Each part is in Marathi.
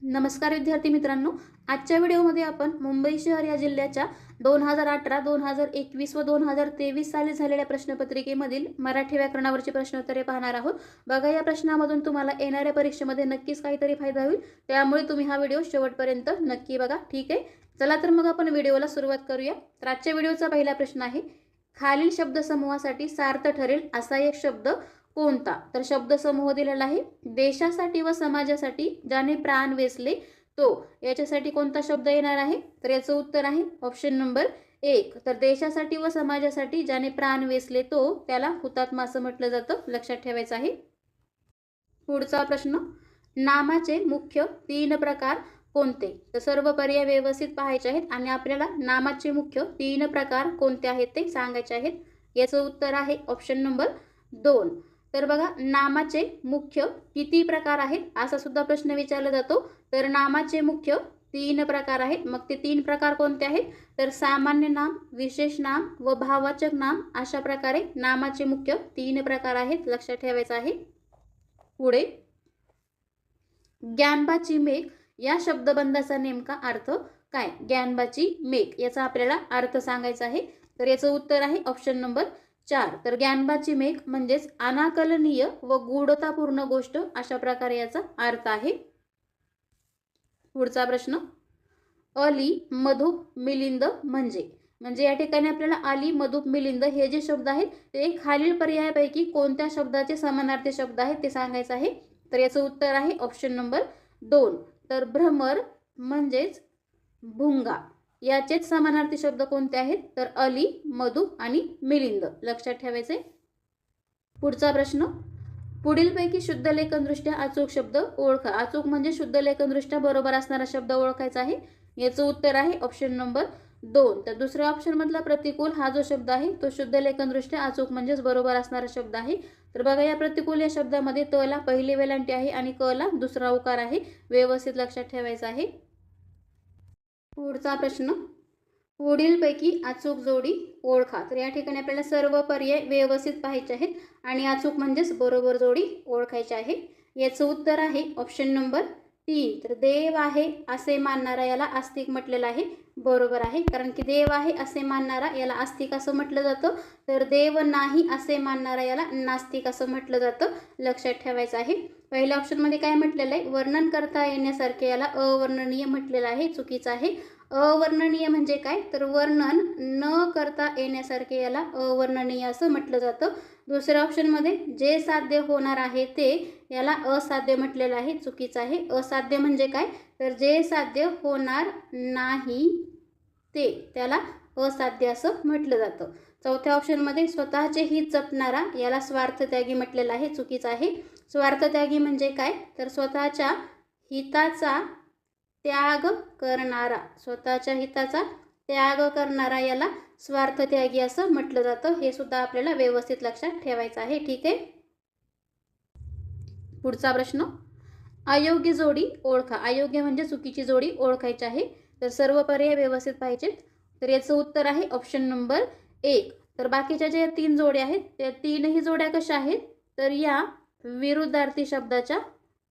नमस्कार विद्यार्थी मित्रांनो, आजच्या व्हिडिओमध्ये आपण मुंबई शहर या जिल्ह्याच्या 2018, 2021 व 2023 साली झालेल्या प्रश्नपत्रिकेमधील मराठी व्याकरणावरची प्रश्नोत्तरे पाहणार आहोत। बघा, या प्रश्नामधून तुम्हाला येणाऱ्या परीक्षेमध्ये नक्कीच काहीतरी फायदा होईल, त्यामुळे तुम्ही हा व्हिडिओ शेवटपर्यंत नक्की बघा। ठीक आहे, चला तर मग आपण व्हिडिओला सुरुवात करूया। तर आजच्या व्हिडिओचा पहिला प्रश्न आहे, खालील शब्दसमूहासाठी सार्थ ठरेल असा एक शब्द कोणता? तर शब्दसमूह दिलेला आहे, देशासाठी व समाजासाठी ज्याने प्राण वेचले तो, याच्यासाठी कोणता शब्द येणार आहे? तर याचं उत्तर आहे ऑप्शन नंबर 1। तर देशासाठी व समाजासाठी ज्याने प्राण वेचले तो, त्याला हुतात्मा असं म्हटलं जातं, लक्षात ठेवायचं आहे। पुढचा प्रश्न, नामाचे मुख्य 3 प्रकार कोणते? तर सर्व पर्याय व्यवस्थित पाहायचे आहेत आणि आपल्याला नामाचे मुख्य 3 प्रकार कोणते आहेत ते सांगायचे आहेत। याचं उत्तर आहे ऑप्शन नंबर 2। तर बघा, नामाचे मुख्य किती प्रकार आहेत असा सुद्धा प्रश्न विचारला जातो। तर नामाचे मुख्य 3 प्रकार आहेत। मग ते 3 प्रकार कोणते आहेत? तर सामान्य नाम, विशेष नाम व भाववाचक नाम, अशा प्रकारे नामाचे मुख्य 3 प्रकार आहेत, लक्षात ठेवायचं आहे। पुढे, ज्ञानबाची मेघ या शब्दबंधाचा नेमका अर्थ काय? ज्ञानबाची मेघ याचा आपल्याला अर्थ सांगायचा आहे। तर याचं उत्तर आहे ऑप्शन नंबर 4। तर ज्ञानबाची मेघ म्हणजेच अनाकलनीय व गूढतापूर्ण गोष्ट, अशा प्रकारे याचा अर्थ आहे। पुढचा प्रश्न, अली मधुप मिलिंद म्हणजे या ठिकाणी आपल्याला अली मधुप मिलिंद हे जे शब्द आहेत ते खालील पर्यायापैकी कोणत्या शब्दाचे समानार्थी शब्द आहेत ते सांगायचं आहे। तर याचं उत्तर आहे ऑप्शन नंबर 2। तर भ्रमर म्हणजेच भुंगा याचेच समानार्थी शब्द कोणते आहेत? तर अली, मधुप आणि मिलिंद, लक्षात ठेवायचे। पुढचा प्रश्न, पुढीलपैकी शुद्ध लेखनदृष्ट्या अचूक शब्द ओळखा। अचूक म्हणजे शुद्ध लेखनदृष्ट्या बरोबर असणारा शब्द ओळखायचा आहे। याचं उत्तर आहे ऑप्शन नंबर 2। तर दुसऱ्या ऑप्शन मधला प्रतिकूल हा जो शब्द आहे तो शुद्ध लेखनदृष्ट्या अचूक म्हणजेच बरोबर असणारा शब्द आहे। तर बघा, या प्रतिकूल या शब्दामध्ये त ला पहिली वेलांटी आहे आणि क ला दुसरा उकार आहे, व्यवस्थित लक्षात ठेवायचं आहे। पुढचा प्रश्न, पुढीलपैकी अचूक जोडी ओळखा। तर या ठिकाणी आपल्याला सर्व पर्याय व्यवस्थित पाहायचे आहेत आणि अचूक म्हणजेच बरोबर जोडी ओळखायची आहे। याचं उत्तर आहे ऑप्शन नंबर 3। तर देव आहे असे मानणारा याला आस्तिक म्हटलेलं आहे, बरोबर आहे, कारण की देव आहे असे मानणारा याला आस्तिक असं म्हटलं जातं। तर देव नाही असे मानणारा याला नास्तिक असं म्हटलं जातं, लक्षात ठेवायचं आहे। पहिल्या ऑप्शन मध्ये काय म्हटलेलं आहे? वर्णन करता येण्यासारखे याला अवर्णनीय म्हटलेलं आहे, चुकीचं आहे। अवर्णनीय म्हणजे काय? तर वर्णन न करता येण्यासारखे याला अवर्णनीय असं म्हटलं जातं। दुसऱ्या ऑप्शन मध्ये जे साध्य होणार आहे ते याला असाध्य म्हटलेलं आहे, चुकीचं आहे। असाध्य म्हणजे काय? तर जे साध्य होणार नाही ते त्याला असाध्य असं म्हटलं जातं। चौथ्या ऑप्शन मध्ये स्वतःचे हित जपणारा याला स्वार्थत्यागी म्हटलेलं आहे, चुकीचं आहे। स्वार्थत्यागी म्हणजे काय? तर स्वतःच्या हिताचा त्याग करणारा, स्वतःच्या हिताचा त्याग करणारा याला स्वार्थत्यागी असं म्हटलं जातं, हे सुद्धा आपल्याला व्यवस्थित लक्षात ठेवायचं आहे। ठीक आहे, पुढचा प्रश्न, अयोग्य जोडी ओळखा। अयोग्य म्हणजे चुकीची जोडी ओळखायची आहे। तर सर्व पर्याय व्यवस्थित पाहिजेत। तर याचं उत्तर आहे ऑप्शन नंबर 1। तर बाकीच्या ज्या 3 जोड्या आहेत त्या 3ही जोड्या कशा आहेत? तर या विरुद्धार्थी शब्दाच्या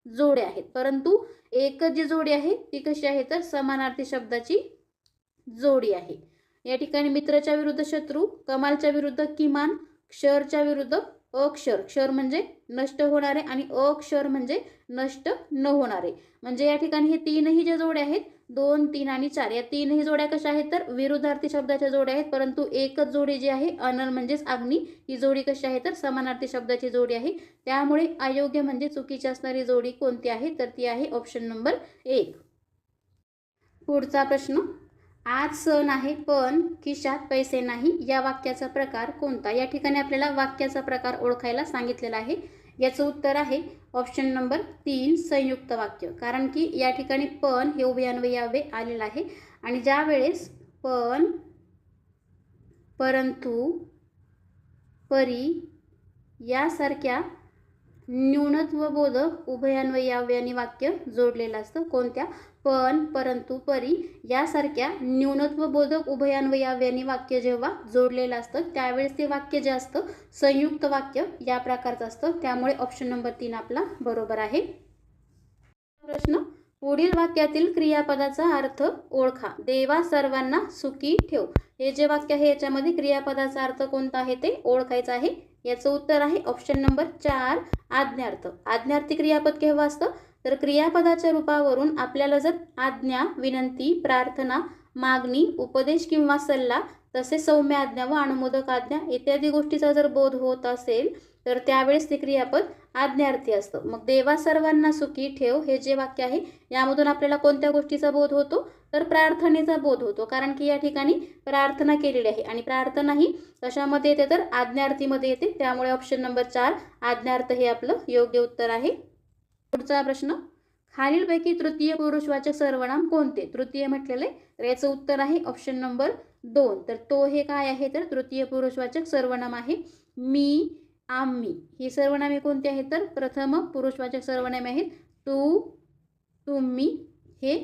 जोड्या आहेत, परंतु एकच जी जोडी आहे ती कशी आहे? तर समानार्थी शब्दाची जोडी आहे। या ठिकाणी मित्राच्या विरुद्ध शत्रू, कमालच्या विरुद्ध किमान, क्षरच्या विरुद्ध अक्षर, क्षर म्हणजे नष्ट होणारे आणि अक्षर म्हणजे नष्ट न होणारे, म्हणजे या ठिकाणी हे 3ही ज्या जोड्या आहेत 2, 3 आणि 4 या 3ही जोड्या कशा आहेत? तर विरुद्धार्थी शब्दाच्या जोड्या आहेत, परंतु एकच जोडी जी आहे अनल म्हणजेच अग्नी, ही जोडी कशी आहे? तर समानार्थी शब्दाची जोडी आहे। त्यामुळे अयोग्य म्हणजे चुकीची असणारी जोडी कोणती आहे? तर ती आहे ऑप्शन नंबर 1। पुढचा प्रश्न, आज सण आहे पण खिशात पैसे नाही या वाक्याचा प्रकार कोणता? या ठिकाणी आपल्याला वाक्याचा प्रकार ओळखायला सांगितलेला आहे। याचं उत्तर आहे ऑप्शन नंबर 3, संयुक्त वाक्य, कारण की या ठिकाणी पण हे उभयान्वयी आलेलं आहे आणि ज्या वेळेस पण, परंतु, परी यासारख्या न्यूनत्वबोधक उभयान्वयी वाक्य जोडलेलं असतं। कोणत्या? पण, परंतु, परी यासारख्या न्यूनत्वबोधक उभयान्वयी वाक्य जेव्हा जोडलेलं असतं त्यावेळेस ते वाक्य जे असतं संयुक्त वाक्य या प्रकारचं असतं, त्यामुळे ऑप्शन नंबर 3 आपला बरोबर आहे। प्रश्न, पुढील वाक्यातील क्रियापदाचा अर्थ ओळखा. देवा सर्वांना सुखी ठेव. हे जे वाक्य आहे याच्यामध्ये क्रियापदाचा अर्थ कोणता आहे ते ओळखायचं आहे. याचं उत्तर आहे ऑप्शन नंबर 4 आज्ञार्थ. आज्ञार्थी क्रियापद केव्हा असतं तर क्रियापदाच्या रूपावरून आपल्याला जर आज्ञा, विनंती, प्रार्थना, मागणी, उपदेश किंवा सल्ला, तसे सौम्य आज्ञा व अनुमोदक आज्ञा इत्यादी गोष्टीचा जर बोध होत असेल तर त्यावेळेस ते क्रियापद आज्ञार्थी असतं. मग देवा सर्वांना सुखी ठेव हे जे वाक्य आहे यामधून आपल्याला कोणत्या गोष्टीचा बोध होतो तर प्रार्थनेचा बोध होतो. कारण की या ठिकाणी प्रार्थना केलेली आहे आणि प्रार्थना ही कशामध्ये येते तर आज्ञार्थीमध्ये येते. त्यामुळे ऑप्शन नंबर 4 आज्ञार्थ हे आपलं योग्य उत्तर आहे. पुढचा प्रश्न, खालीलपैकी तृतीय पुरुषवाचक सर्वनाम कोणते? तृतीय म्हटलेले तर याचं उत्तर आहे ऑप्शन नंबर 2. तर तो हे काय आहे तर तृतीय पुरुषवाचक सर्वनाम आहे. मी, आम्ही ही सर्वनामे कोणती आहेत तर प्रथम पुरुषवाचक सर्वनामे आहेत. तू, तुम्ही हे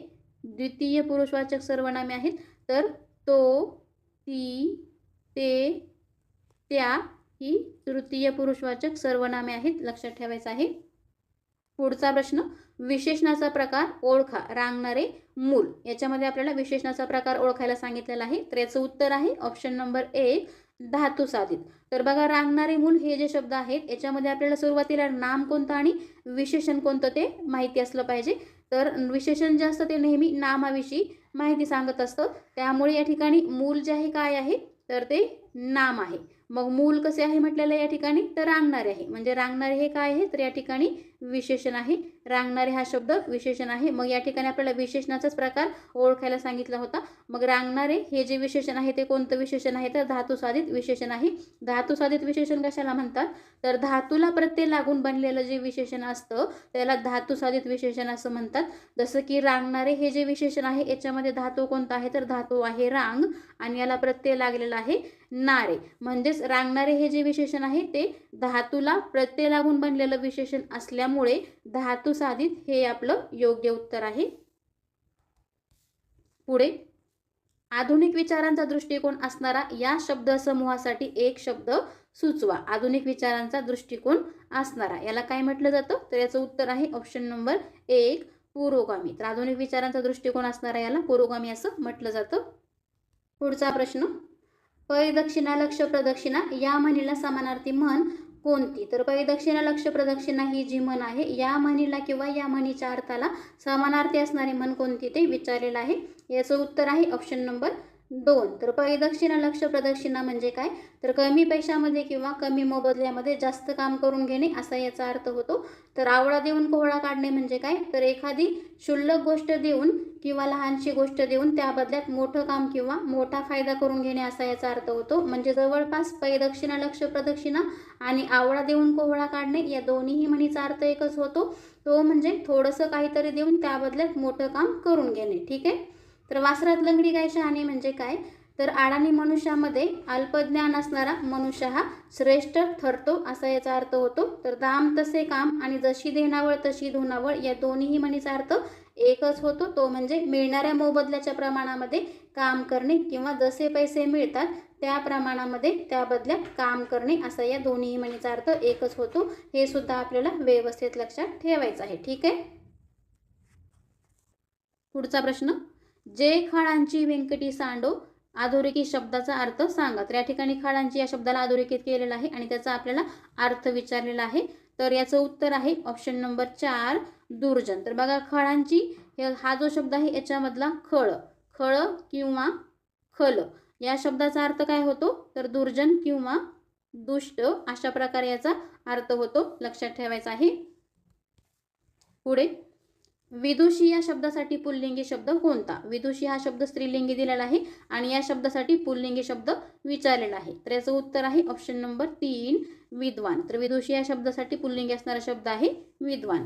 द्वितीय पुरुषवाचक सर्वनामे आहेत. तर तो, ती, ते, त्या ही तृतीय पुरुषवाचक सर्वनामे आहेत. लक्षात ठेवायचं आहे. पुढचा प्रश्न, विशेषणाचा प्रकार ओळखा. रांगणारे मूल याच्यामध्ये आपल्याला विशेषणाचा प्रकार ओळखायला सांगितलेला आहे. तर याचं उत्तर आहे ऑप्शन नंबर 1 धातू साधित. तर बघा रांगणारे मूल हे जे शब्द आहेत याच्यामध्ये आपल्याला सुरुवातीला नाम कोणतं आणि विशेषण कोणतं ते माहिती असलं पाहिजे. तर विशेषण जे असतं ते नेहमी नामाविषयी माहिती सांगत असतं. त्यामुळे या ठिकाणी मूल जे आहे काय आहे तर ते नाम आहे. मग मूल कसे आहे म्हटलेलं या ठिकाणी तर रांगणारे आहे. म्हणजे रांगणारे हे काय आहे तर या ठिकाणी विशेषण आहे. रांगणारे हा शब्द विशेषण आहे. मग या ठिकाणी आपल्याला विशेषणाचाच प्रकार ओळखायला सांगितला होता. मग रांगणारे हे जे विशेषण आहे ते कोणतं विशेषण आहे तर धातू साधित विशेषण आहे. धातू साधित विशेषण कशाला म्हणतात तर धातूला प्रत्यय लागून बनलेलं जे विशेषण असतं त्याला धातू साधित विशेषण असं म्हणतात. जसं की रांगणारे हे जे विशेषण आहे याच्यामध्ये धातू कोणता आहे तर धातू आहे रांग आणि याला प्रत्यय लागलेला आहे नारे. म्हणजेच रांगणारे हे जे विशेषण आहे ते धातूला प्रत्यय लागून बनलेलं विशेषण असल्यामुळे धातू साधित हे आपलं योग्य उत्तर आहे. पुढे, आधुनिक विचारांचा दृष्टिकोन असणारा या शब्दसमूहासाठी एक शब्द सुचवा. आधुनिक विचारांचा दृष्टिकोन असणारा याला काय म्हटलं जातं तर याचं उत्तर आहे ऑप्शन नंबर 1 पुरोगामी. तर आधुनिक विचारांचा दृष्टिकोन असणारा याला पुरोगामी असं म्हटलं जातं. पुढचा प्रश्न, पै दक्षिणा लक्ष प्रदक्षिणा या म्हणीला समानार्थी म्हण कोणती? तर पै दक्षिणा लक्ष प्रदक्षिणा ही जी म्हण आहे या म्हणीला किंवा या म्हणीच्या अर्थाला समानार्थी असणारी म्हण कोणती ते विचारलेलं आहे. याचं उत्तर आहे ऑप्शन नंबर 2. तर पै दक्षिणा लक्ष प्रदक्षिणा म्हणजे काय तर कमी पैशामध्ये किंवा कमी मोबदल्यामध्ये जास्त काम करून घेणे असा याचा अर्थ होतो. तर आवळा देऊन कोहळा काढणे म्हणजे काय तर एखादी क्षुल्लक गोष्ट देऊन किंवा लहानशी गोष्ट देऊन त्या बदल्यात मोठं काम किंवा मोठा फायदा करून घेणे असा याचा अर्थ होतो. म्हणजे जवळपास पै दक्षिणा लक्ष प्रदक्षिणा आणि आवळा देऊन कोहळा काढणे या दोन्हीही म्हणीचा अर्थ एकच होतो. तो म्हणजे थोडंसं काहीतरी देऊन त्या बदल्यात मोठं काम करून घेणे. ठीक आहे. तर वासरात लंगडी गाय शहाणी म्हणजे काय तर अडाणी मनुष्यामध्ये अल्पज्ञान असणारा मनुष्य हा श्रेष्ठ ठरतो असा याचा अर्थ होतो. तर दाम तसे काम आणि जशी देणावळ तशी धुनावळ या दोन्हीही म्हणीचा अर्थ एकच होतो. तो म्हणजे मिळणाऱ्या मोबदल्याच्या प्रमाणामध्ये काम करणे किंवा जसे पैसे मिळतात त्या प्रमाणामध्ये त्या बदल्यात काम करणे असा या दोन्ही म्हणीचा अर्थ एकच होतो. हे सुद्धा आपल्याला व्यवस्थित लक्षात ठेवायचं आहे. ठीक आहे. पुढचा प्रश्न, जे खळांची व्यंकटी सांडो अधोरेखित शब्दाचा अर्थ सांगा. तर या ठिकाणी खळांची या शब्दाला अधोरेखित केलेला आहे आणि त्याचा आपल्याला अर्थ विचारलेला आहे. तर याचं उत्तर आहे ऑप्शन नंबर 4 दुर्जन. तर बघा खळांची हा जो शब्द आहे याच्यामधला खळ, खळ किंवा खल या शब्दाचा अर्थ काय होतो तर दुर्जन किंवा दुष्ट अशा प्रकारे याचा अर्थ होतो. लक्षात ठेवायचा आहे. पुढे, विदुषी या शब्दासाठी पुल्लिंगी शब्द कोणता? विदुषी हा शब्द स्त्रीलिंगी दिलेला आहे आणि या शब्दासाठी पुल्लिंगी शब्द विचारलेला आहे. तर याचं उत्तर आहे ऑप्शन नंबर 3 विद्वान. तर विदुषी या शब्दासाठी पुल्लिंगी असणारा शब्द आहे विद्वान.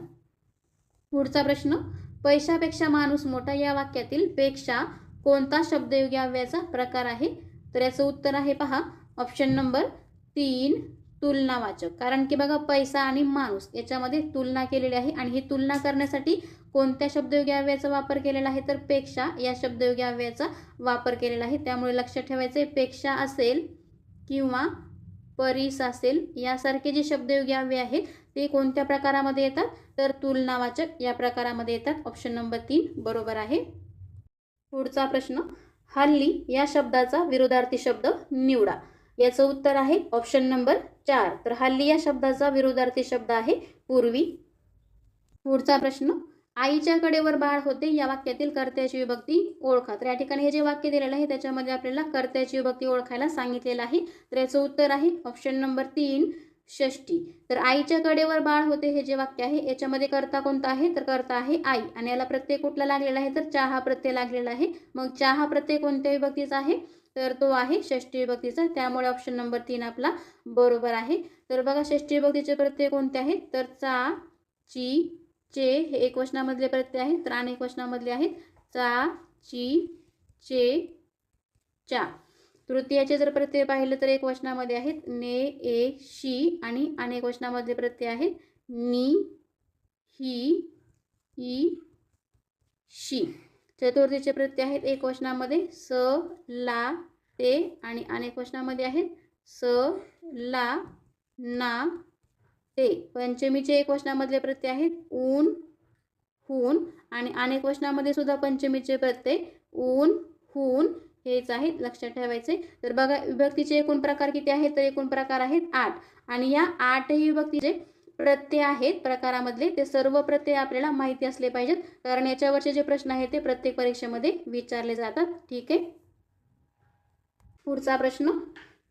पुढचा प्रश्न, पैशापेक्षा माणूस मोठा या वाक्यातील पेक्षा कोणता शब्दयोगी अव्ययाचा प्रकार आहे? तर याचं उत्तर आहे पहा ऑप्शन नंबर 3 तुलनावाचक. कारण की बघा पैसा आणि माणूस याच्यामध्ये तुलना केलेली आहे आणि ही तुलना करण्यासाठी कोणत्या शब्दयोगी अव्ययाचा वापर केलेला आहे तर पेक्षा या शब्दयोगी अव्ययाचा वापर केलेला आहे. त्यामुळे लक्षात ठेवायचे पेक्षा असेल किंवा परीस असेल यासारखे जे शब्दयोगी अव्यय आहेत ते कोणत्या प्रकारामध्ये येतात, तर तुलनावाचक या प्रकारामध्ये येतात. ऑप्शन नंबर 3 बरोबर आहे. पुढचा प्रश्न, हल्ली या शब्दाचा विरुद्धार्थी शब्द निवडा. याचं उत्तर आहे ऑप्शन नंबर 4. तर हल्ली या शब्दाचा विरुद्धार्थी शब्द आहे पूर्वी. पुढचा प्रश्न, आईच्या कडेवर बाळ होते या वाक्यातील कर्त्याची विभक्ती ओळखा. तर या ठिकाणी हे जे वाक्य दिलेलं आहे त्याच्यामध्ये आपल्याला कर्त्याची विभक्ती ओळखायला सांगितलेलं आहे. तर याचं उत्तर आहे ऑप्शन नंबर 3 षष्टी. तर आईच्या कडेवर बाळ होते हे जे वाक्य आहे याच्यामध्ये कर्ता कोणता आहे, तर कर्ता आहे आई आणि याला प्रत्यय कुठला लागलेला आहे, तर चा हा प्रत्यय लागलेला आहे. मग चा हा प्रत्यय कोणत्या विभक्तीचा आहे, तर तो आहे षष्टी विभक्तीचा. त्यामुळे ऑप्शन नंबर 3 आपला बरोबर आहे. तर बघा षष्टी विभक्तीचे प्रत्यय कोणते आहेत, तर चा, ची, चे हे एकवचनामधले प्रत्यय आहेत, तर अनेक वचनामधले आहेत चा, ची, चे, चा. तृतीयाचे जर प्रत्यय पाहिलं तर एक वचनामध्ये आहेत ने, ए, शी आणि अनेक वचनामधले प्रत्यय आहेत नी, ही, ई, शी. चतुर्थीचे प्रत्यय आहेत एक वचनामध्ये स, ला, ते आणि अनेक वचनामध्ये आहेत स, ला, ना, ते. पंचमीचे एक वचनामधले प्रत्यय आहेत ऊन, हून आणि अनेक वचनामध्ये सुद्धा पंचमीचे प्रत्यय ऊन, हून हेच आहेत, लक्षात ठेवायचे. तर बघा विभक्तीचे एकूण प्रकार किती आहेत, तर एकूण प्रकार आहेत 8 आणि या 8ही विभक्तीचे प्रत्यय आहेत प्रकारामधले ते सर्व प्रत्यय आपल्याला माहिती असले पाहिजेत, कारण याच्यावरचे जे प्रश्न आहेत ते प्रत्येक परीक्षेमध्ये विचारले जातात. ठीक आहे. पुढचा प्रश्न,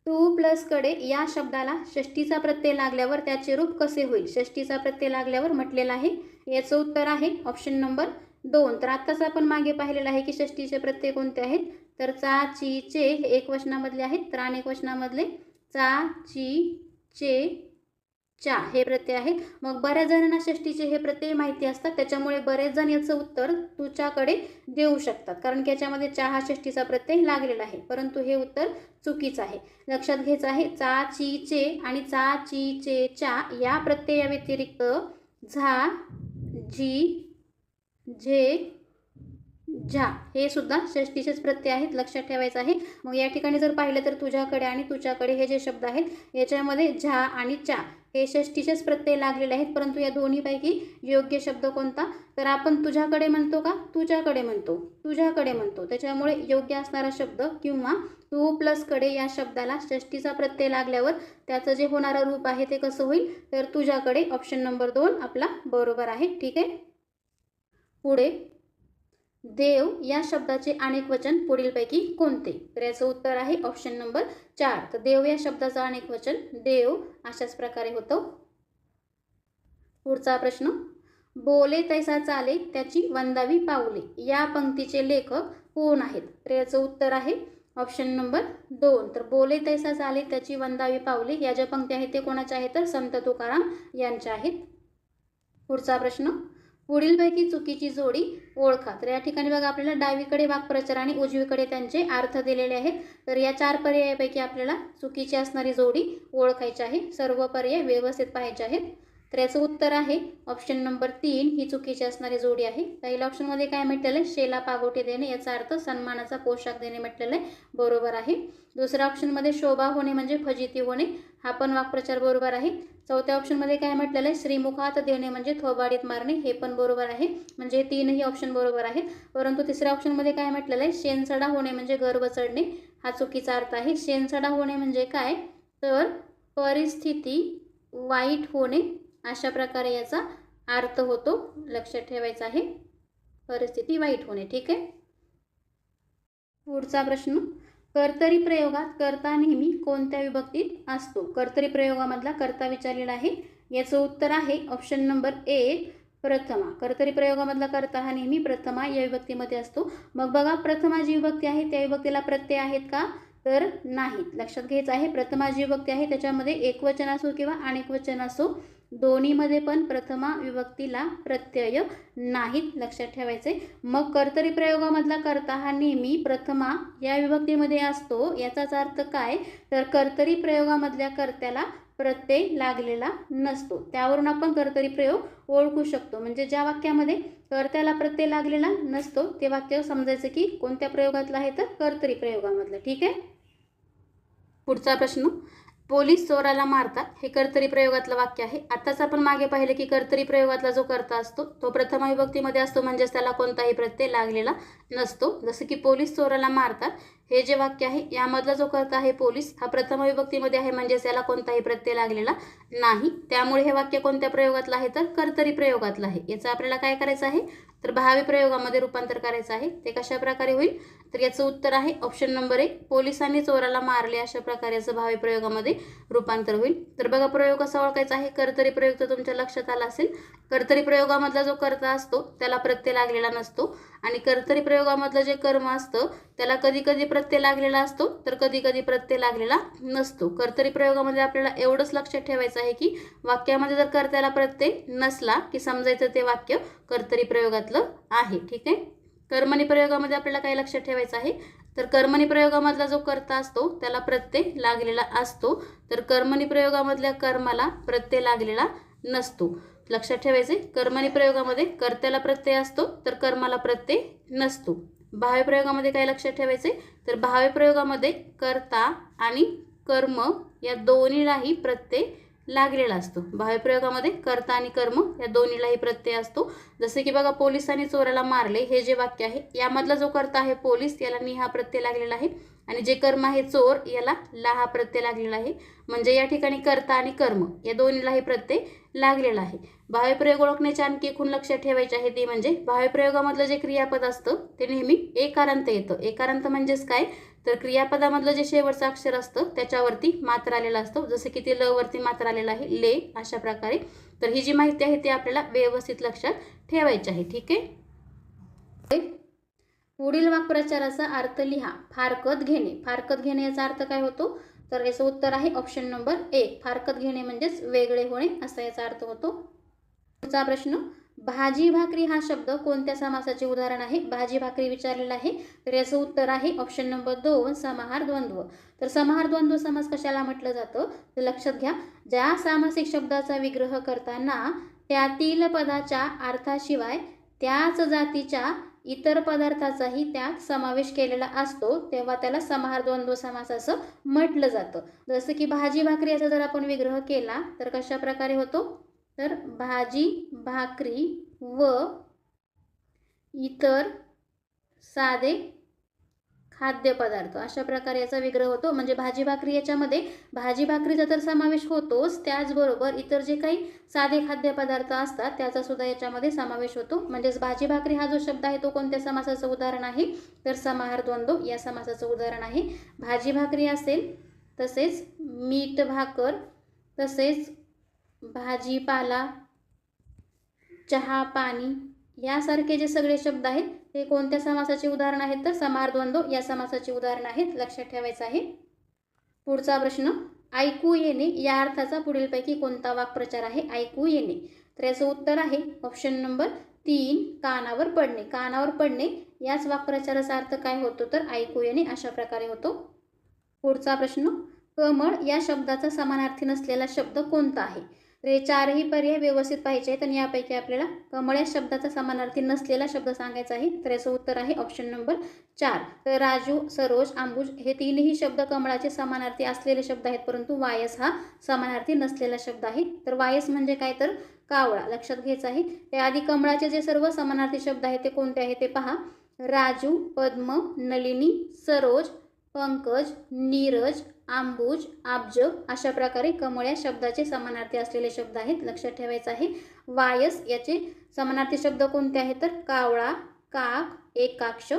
टू प्लस कडे या शब्दाला षष्टीचा प्रत्यय लागल्यावर त्याचे रूप कसे होईल. षष्टीचा प्रत्यय लागल्यावर म्हटलेला आहे. याचं उत्तर आहे ऑप्शन नंबर 2. तर आत्ताच आपण मागे पाहिलेलं आहे की षष्टीचे प्रत्यय कोणते आहेत, तर चा, ची, चे हे एक वचनामधले आहेत, तर अनेक वचनामधले चा, ची, चे, चा हे प्रत्यय आहेत. मग बऱ्याच जणांना षष्टीचे हे प्रत्यय माहिती असतात, त्याच्यामुळे बरेच जण याचं उत्तर तुझ्याकडे देऊ शकतात, कारण की याच्यामध्ये चा हा षष्टीचा प्रत्यय लागलेला आहे, परंतु हे उत्तर चुकीचं आहे. लक्षात घ्यायचं आहे चा, ची, चे आणि चा, ची, चे, चा या प्रत्यया व्यतिरिक्त झा, जी, झे, झा हे सुद्धा षष्टीचेच प्रत्यय आहेत, लक्षात ठेवायचं आहे. मग या ठिकाणी जर पाहिलं तर तुझ्याकडे आणि तुझ्याकडे हे जे शब्द आहेत याच्यामध्ये झा आणि चा हे षष्टीचेच प्रत्यय लागलेले आहेत, परंतु या दोन्हीपैकी योग्य शब्द कोणता, तर आपण तुझ्याकडे म्हणतो का तुझ्याकडे म्हणतो, तुझ्याकडे म्हणतो. त्याच्यामुळे योग्य असणारा शब्द किंवा टू प्लस कडे या शब्दाला षष्टीचा प्रत्यय लागल्यावर त्याचं जे होणारं रूप आहे ते कसं होईल, तर तुझ्याकडे. ऑप्शन नंबर 2 आपला बरोबर आहे. ठीक आहे. पुढे, देव या शब्दाचे अनेक वचन पुढीलपैकी कोणते, तर याचं उत्तर आहे ऑप्शन नंबर 4. तर देव या शब्दाचं अनेक वचन देव अशाच प्रकारे होतं. पुढचा प्रश्न, बोले तैसा चाले त्याची वंदावी पाऊले या पंक्तीचे लेखक कोण आहेत, तर याचं उत्तर आहे ऑप्शन नंबर 2. तर बोले तैसा चाले त्याची वंदावी पाऊले या ज्या पंक्ती आहेत ते कोणाच्या आहेत, तर संत तुकाराम यांच्या आहेत. पुढचा प्रश्न, पुढीलपैकी चुकीची जोडी ओळखा. तर या ठिकाणी बघा आपल्याला डावीकडे वाक्प्रचार आणि उजवीकडे त्यांचे अर्थ दिलेले आहेत, तर या 4 पर्यायापैकी आपल्याला चुकीची असणारी जोडी ओळखायची आहे. सर्व पर्याय व्यवस्थित पाहायचे आहेत. तर याचं उत्तर आहे ऑप्शन नंबर 3 ही चुकीची असणारी जोडी आहे. पहिल्या ऑप्शनमध्ये काय म्हटलेलं आहे, शेला पागोटे देणे याचा अर्थ सन्मानाचा पोशाख देणे म्हटलेलं आहे, बरोबर आहे. दुसऱ्या ऑप्शनमध्ये शोभा होणे म्हणजे फजिती होणे हा पण वाक्प्रचार बरोबर आहे. चौथ्या ऑप्शनमध्ये काय म्हटलेलं आहे, श्रीमुखात देणे म्हणजे थोबाडीत मारणे हे पण बरोबर आहे, म्हणजे 3ही ऑप्शन बरोबर आहेत. परंतु तिसऱ्या ऑप्शनमध्ये काय म्हटलेलं आहे, शेणसडा होणे म्हणजे गर्व चढणे हा चुकीचा अर्थ आहे. शेणसडा होणे म्हणजे काय, तर परिस्थिती वाईट होणे अशा प्रकारे याचा अर्थ होतो, लक्षात ठेवायचा आहे, परिस्थिती वाईट होणे. ठीक आहे. पुढचा प्रश्न, कर्तरी प्रयोगात कर्ता नेहमी कोणत्या विभक्तीत असतो. कर्तरी प्रयोगामधला कर्ता विचारलेला आहे. याचं उत्तर आहे ऑप्शन नंबर 1 प्रथमा. कर्तरी प्रयोगामधला कर्ता हा नेहमी प्रथमा या विभक्तीमध्ये असतो. मग बघा प्रथमा जी विभक्ती आहे त्या विभक्तीला प्रत्यय आहेत का, तर नाहीत. लक्षात घ्यायचं आहे प्रथमा जी विभक्ती आहे त्याच्यामध्ये एकवचन असो किंवा अनेक वचन असो दोन्हीमध्ये पण प्रथमा विभक्तीला प्रत्यय नाहीत, लक्षात ठेवायचे. मग कर्तरी प्रयोगामधला कर्ता हा नेहमी प्रथमा या विभक्तीमध्ये असतो. याचाच अर्थ काय, तर कर्तरी प्रयोगामधल्या कर्त्याला प्रत्यय लागलेला नसतो. त्यावरून आपण कर्तरी प्रयोग ओळखू शकतो. म्हणजे ज्या वाक्यामध्ये कर्त्याला प्रत्यय लागलेला नसतो ते वाक्य समजायचं की कोणत्या प्रयोगातलं आहे, तर कर्तरी प्रयोगामधलं. ठीक आहे. पुढचा प्रश्न, पोलीस चोराला मारतात हे कर्तरी प्रयोगातलं वाक्य आहे. आताच आपण मागे पाहिलं की कर्तरी प्रयोगातला जो कर्ता असतो तो प्रथम विभक्तीमध्ये असतो, म्हणजेच त्याला कोणताही प्रत्यय लागलेला नसतो. जसं की पोलीस चोराला मारतात हे जे वाक्य आहे यामधला जो कर्ता आहे पोलीस हा प्रथम विभक्तीमध्ये आहे, म्हणजेच त्याला कोणताही प्रत्यय लागलेला नाही. त्यामुळे हे वाक्य कोणत्या प्रयोगातलं आहे तर कर्तरी प्रयोगातलं आहे. याचं आपल्याला काय करायचं आहे तर भावी प्रयोगामध्ये रूपांतर करायचं आहे. ते कशा प्रकारे होईल तर याचं उत्तर आहे ऑप्शन नंबर 1, पोलिसांनी चोराला मारले अशा प्रकारे याचं भावी प्रयोगामध्ये रूपांतर होईल. तर बघा प्रयोग कसा ओळखायचा आहे. कर्तरी प्रयोग तर तुमच्या लक्षात आला असेल. कर्तरी प्रयोगामधला जो कर्ता असतो त्याला प्रत्यय लागलेला नसतो आणि कर्तरी प्रयोगामधलं जे कर्म असतं त्याला कधी कधी प्रत्यय लागलेला असतो तर कधी कधी प्रत्यय लागलेला नसतो. कर्तरी प्रयोगामध्ये आपल्याला एवढंच लक्षात ठेवायचं आहे की वाक्यामध्ये जर कर्त्याला प्रत्यय नसला की समजायचं ते वाक्य कर्तरी प्रयोगातलं आहे. ठीक आहे. कर्मणी प्रयोगामध्ये आपल्याला काय लक्षात ठेवायचं आहे तर कर्मणी प्रयोगामधला जो कर्ता असतो त्याला प्रत्यय लागलेला असतो तर कर्मणी प्रयोगामधल्या कर्माला प्रत्यय लागलेला नसतो. लक्षात ठेवायचे कर्मणी प्रयोगामध्ये कर्त्याला प्रत्यय असतो तर कर्माला प्रत्यय नसतो. भावी प्रयोगामध्ये काय लक्षात ठेवायचे तर भावी प्रयोगामध्ये कर्ता आणि कर्म या दोन्हीलाही प्रत्यय लागलेला असतो. भावी प्रयोगामध्ये कर्ता आणि कर्म या दोन्हीलाही प्रत्यय असतो. जसे की बघा पोलिसांनी चोराला मारले हे जे वाक्य आहे यामधला जो कर्ता आहे पोलीस याला नि हा प्रत्यय लागलेला आहे आणि जे कर्म आहे चोर याला ला हा प्रत्यय लागलेला आहे. म्हणजे या ठिकाणी कर्ता आणि कर्म या दोन्हीलाही प्रत्यय लागलेला आहे. भावी प्रयोग ओळखण्याचे आणखी एकूण लक्षात ठेवायचे आहे ते म्हणजे भावी प्रयोगामधलं जे क्रियापद असतं ते नेहमी एकारांत येतं. एकारांत म्हणजेच काय तर क्रियापदामधलं जे शेवटचं अक्षर असतं त्याच्यावरती मात्र आलेला असतो. जसं की ते ल वरती मात्र आलेला आहे ले अशा प्रकारे. तर ही जी माहिती आहे ती आपल्याला व्यवस्थित लक्षात ठेवायची आहे. ठीक आहे. पुढील वाक्प्रचाराचा अर्थ लिहा. फारकत घेणे. फारकत घेणे याचा अर्थ काय होतो तर याचं उत्तर आहे ऑप्शन नंबर 1, फारकत घेणे म्हणजेच वेगळे होणे असा याचा अर्थ होतो. पुढचा प्रश्न, भाजी भाकरी हा शब्द कोणत्या समासाचे उदाहरण आहे. भाजी भाकरी विचारलेला आहे तर याचं उत्तर आहे ऑप्शन नंबर 2, समाहार द्वंद्व. तर समाहार द्वंद्व समास कशाला म्हटलं जातं तर लक्षात घ्या, ज्या सामासिक शब्दाचा विग्रह करताना त्यातील पदाच्या अर्थाशिवाय त्याच जातीच्या इतर पदार्थाचाही त्यात समावेश केलेला असतो तेव्हा त्याला समाहार द्वंद्व समास असं म्हटलं जातं. जसं की भाजी भाकरी याचा जर आपण विग्रह केला तर कशा प्रकारे होतो तर भाजी भाकरी व इतर साधे खाद्यपदार्थ अशा प्रकारे याचा विग्रह होतो. म्हणजे भाजी भाकरी याच्यामध्ये भाजी भाकरीचा तर समावेश होतोच, त्याचबरोबर इतर जे काही साधे खाद्यपदार्थ असतात त्याचा सुद्धा याच्यामध्ये समावेश होतो. म्हणजेच भाजी भाकरी हा जो शब्द आहे तो कोणत्या समासाचं उदाहरण आहे तर समाहार द्वंद्व या समासाचं उदाहरण आहे. भाजी भाकरी असेल तसेच मीठ भाकर तसेच भाजीपाला चहा पाणी यासारखे जे सगळे शब्द आहेत ते कोणत्या समासाचे उदाहरण आहेत तर समाहार द्वंद्व या समासाचे उदाहरण आहेत. लक्षात ठेवायचं आहे. पुढचा प्रश्न, ऐकू येणे या अर्थाचा पुढीलपैकी कोणता वाक्प्रचार आहे. ऐकू येणे तर याचं उत्तर आहे ऑप्शन नंबर 3, कानावर पडणे. कानावर पडणे याच वाक्प्रचाराचा अर्थ काय होतो तर ऐकू येणे अशा प्रकारे होतो. पुढचा प्रश्न, कमळ या शब्दाचा समानार्थी नसलेला शब्द कोणता आहे. तर हे चारही पर्याय व्यवस्थित पाहिजे आहेत आणि यापैकी आपल्याला कमळ या शब्दाचा समानार्थी नसलेला शब्द सांगायचा आहे. तर याचं उत्तर आहे ऑप्शन नंबर 4. तर राजू सरोज अंबुज हे तीनही शब्द कमळाचे समानार्थी असलेले शब्द आहेत, परंतु वायस हा समानार्थी नसलेला शब्द आहे. तर वायस म्हणजे काय तर कावळा. लक्षात घ्यायचं आहे. त्याआधी कमळाचे जे सर्व समानार्थी शब्द आहेत ते कोणते आहेत ते पहा. राजू, पद्म, नलिनी, सरोज, पंकज, नीरज, अंबुज, अब्ज अशा प्रकारे कमळ या शब्दाचे समानार्थी असलेले शब्द आहेत. लक्षात ठेवायचं आहे. वायस याचे समानार्थी शब्द कोणते आहेत तर कावळा, काक, एकाक्ष,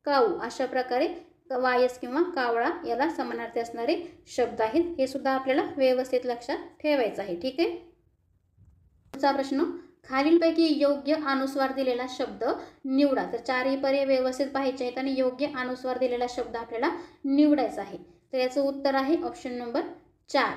काऊ अशा प्रकारे वायस किंवा कावळा याला समानार्थी असणारे शब्द आहेत. हे सुद्धा आपल्याला व्यवस्थित लक्षात ठेवायचं आहे. ठीक आहे. पुढचा प्रश्न, खालीलपैकी योग्य अनुस्वार दिलेला शब्द निवडा. तर चारही पर्याय व्यवस्थित पाहायचे आहेत आणि योग्य अनुस्वार दिलेला शब्द आपल्याला निवडायचा आहे. तर याचं उत्तर आहे ऑप्शन नंबर 4.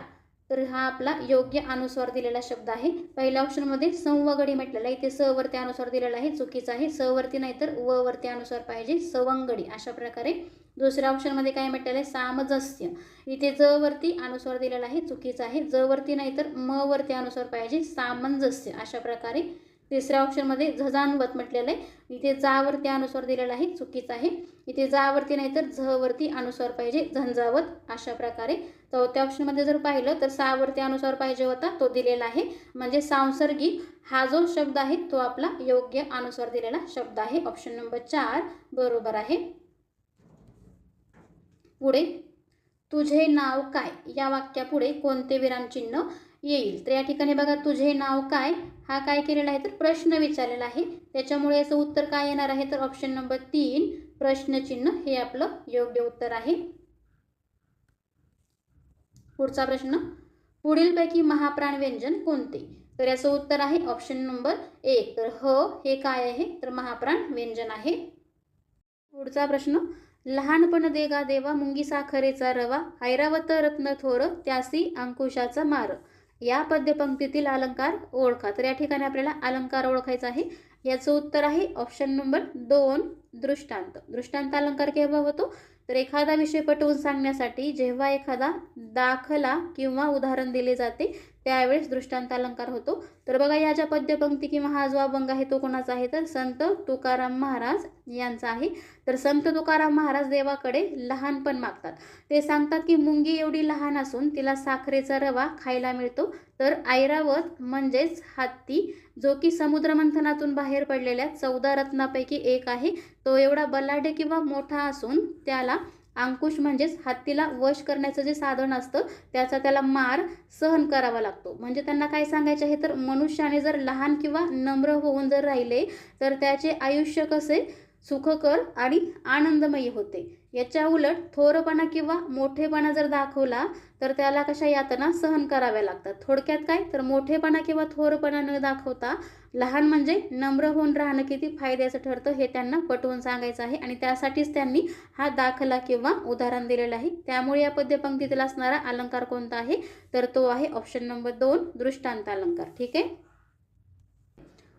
तर हा आपला योग्य अनुस्वार दिलेला शब्द आहे. पहिल्या ऑप्शनमध्ये संवगडी म्हटलेला आहे, इथे स वरती अनुस्वार दिलेला आहे, चुकीचा आहे. स वरती नाही तर व वरती अनुस्वार पाहिजे, सवंगडी अशा प्रकारे. दुसऱ्या ऑप्शनमध्ये काय म्हटलेलं आहे सामंजस्य, इथे ज वरती अनुस्वार दिलेला आहे, चुकीचा आहे. ज वरती नाही तर म वरती अनुस्वार पाहिजे, सामंजस्य अशा प्रकारे. तिसऱ्या ऑप्शनमध्ये झजानवत म्हटलेलं आहे. इथे जावरती अनुस्वार दिलेला आहे, चुकीचं आहे. इथे जावरती नाही तर झवरती अनुस्वार पाहिजे, झंझावत अशा प्रकारे. चौथ्या ऑप्शनमध्ये जर पाहिलं तर सावरती अनुस्वार पाहिजे होता, तो दिलेला आहे. म्हणजे सांसर्गिक हा जो शब्द आहे तो आपला योग्य अनुस्वार दिलेला शब्द आहे. ऑप्शन नंबर 4 बरोबर आहे. पुढे तुझे नाव काय या वाक्यापुढे कोणते विरामचिन्ह येईल? तर या ठिकाणी बघा, तुझे नाव काय हा काय केलेला आहे तर प्रश्न विचारलेला आहे. त्याच्यामुळे याचं उत्तर काय येणार आहे तर ऑप्शन नंबर 3 प्रश्नचिन्ह हे आपलं योग्य उत्तर आहे. पुढचा प्रश्न, पुढीलपैकी महाप्राण व्यंजन कोणते? तर याचं उत्तर आहे ऑप्शन नंबर 1 तर ह हे काय आहे तर महाप्राण व्यंजन आहे. पुढचा प्रश्न, लहानपण देगा देवा मुंगी साखरेचा रवा ऐरावत रत्न थोर त्यासी अंकुशाचा मार या पद्यपंक्तीतील अलंकार ओळखा. तर या ठिकाणी आपल्याला अलंकार ओळखायचा आहे. याचं उत्तर आहे ऑप्शन नंबर 2 दृष्टांत. दृष्टांत अलंकार केव्हा होतो तर एखादा विषय पटवून सांगण्यासाठी जेव्हा एखादा दाखला किंवा उदाहरण दिले जाते त्यावेळेस दृष्टांत अलंकार होतो. तर बघा, या ज्या पद्यपंक्ती किंवा हा जो अभंग आहे तो कोणाचा आहे तर संत तुकाराम महाराज यांचा आहे. तर संत तुकाराम महाराज देवाकडे लहानपण मागतात. ते सांगतात की मुंगी एवढी लहान असून तिला साखरेचा रवा खायला मिळतो. तर ऐरावत म्हणजेच हत्ती, जो की समुद्रमंथनातून बाहेर पडलेल्या 14 रत्नापैकी एक आहे, तो एवढा बलाढ्य किंवा मोठा असून त्याला अंकुश म्हणजेच हत्तीला वश करण्याचं जे साधन असतं त्याचा त्याला मार सहन करावा लागतो. म्हणजे त्यांना काय सांगायचे आहे तर मनुष्याने जर लहान किंवा नम्र होऊन जर राहिले तर त्याचे आयुष्य कसे सुखकर आणि आनंदमयी होते. याच्या उलट थोरपणा किंवा मोठेपणा जर दाखवला तर त्याला कशा यातना सहन कराव्या लागतात. थोडक्यात काय तर मोठेपणा किंवा थोरपणा न दाखवता लहान म्हणजे नम्र होऊन राहणं किती फायद्याचं ठरतं हे त्यांना पटवून सांगायचं आहे. आणि त्यासाठीच त्यांनी हा दाखला किंवा उदाहरण दिलेलं आहे. त्यामुळे या पद्यपंक्तीतील असणारा अलंकार कोणता आहे तर तो आहे ऑप्शन नंबर 2 दृष्टांत अलंकार. ठीक आहे.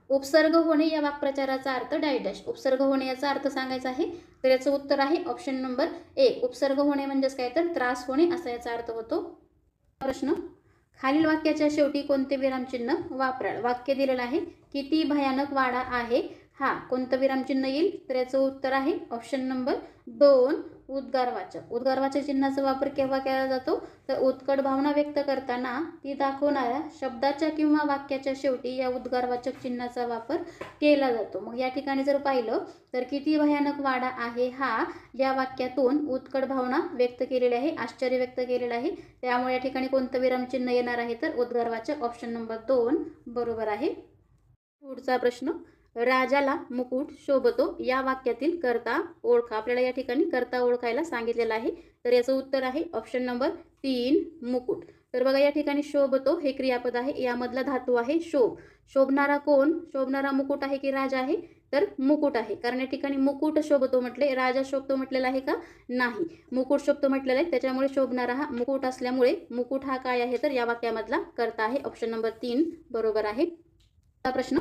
उपसर्ग होणे या वाक्प्रचाराचा अर्थ डॅश. उपसर्ग होणे याचा अर्थ सांगायचा आहे. तर याचं उत्तर आहे ऑप्शन नंबर 1 उपसर्ग होणे म्हणजेच काय तर त्रास होणे असा याचा अर्थ होतो. प्रश्न, खालील वाक्याच्या शेवटी कोणते विरामचिन्ह वापराल? वाक्य दिलेलं आहे, किती भयानक वाडा आहे हा कोणतं विरामचिन्ह येईल तर याचं उत्तर आहे ऑप्शन नंबर 2 उद्गारवाचक. उद्गारवाचक चिन्हाचा वापर केव्हा केला जातो तर उत्कट भावना व्यक्त करताना ती दाखवणाऱ्या शब्दाच्या किंवा वाक्याच्या शेवटी या उद्गारवाचक चिन्हाचा वापर केला जातो. मग या ठिकाणी जर पाहिलं तर किती भयानक वाडा आहे हा या वाक्यातून उत्कट भावना व्यक्त केलेली आहे, आश्चर्य व्यक्त केलेलं आहे. त्यामुळे या ठिकाणी कोणतं विरामचिन्ह येणार आहे तर उद्गारवाचक ऑप्शन नंबर 2 बरोबर आहे. पुढचा प्रश्न, राजाला मुकुट शोभतो या वाक्यातील कर्ता ओळखा. आपल्याला या ठिकाणी कर्ता ओळखायला सांगितलेलं आहे. तर याचं उत्तर आहे ऑप्शन नंबर 3 मुकुट. तर बघा, या ठिकाणी शोभतो हे क्रियापद आहे, यामधला धातू आहे शोभ. शोभणारा कोण? शोभणारा मुकुट आहे की राजा आहे तर मुकुट आहे. कारण या ठिकाणी मुकुट शोभतो म्हटले, राजा शोभतो म्हटलेला आहे का नाही, मुकुट शोभतो म्हटलेला आहे. त्याच्यामुळे शोभणारा हा मुकुट असल्यामुळे मुकुट हा काय आहे तर या वाक्यामधला कर्ता आहे. ऑप्शन नंबर 3 बरोबर आहे. प्रश्न,